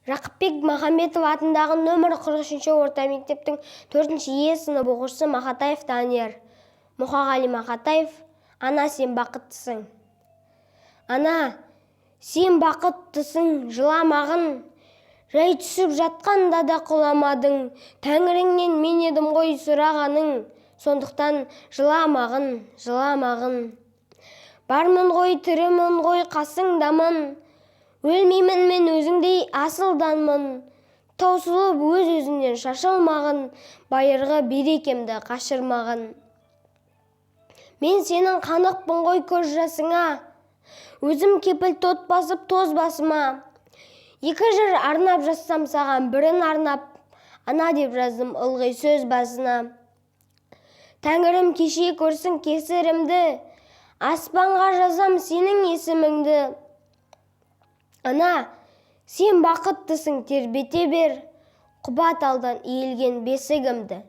Жақыпбек Махамбетов атындағы нөмір 43 орта мектептің 4-ші Е сынып оқушысы Мақатаев Данияр. Мұқағали Мақатаев: ана, сен бақыттысың. Ана, сен бақыттысың, жыламағын. Жай түсіп жатқанда да құламадың. Тәңіріңнен мен едім ғой сұрағаның. Сондықтан жыламағын, жыламағын. Бармын ғой, тірімін ғой, қасыңдамын. Өлмеймін мен өзіңдей асылданмын. Таусылып өз-өзіңнен шашылмағын. Байырғы берекемді қашырмағын. Мен сенің қанықпын ғой көз жасыңа. Өзім кепіл тот басып тоз басыма. Екі жыр арнап жазсам саған, бірін арнап ана деп жаздым ылғи сөз басына. Тәңірім кеше көрсін кесірімді, аспанға жазам сенің есіміңді. Ана, сен бақыттысың, тербете бер, құба талдан иілген бесігімді.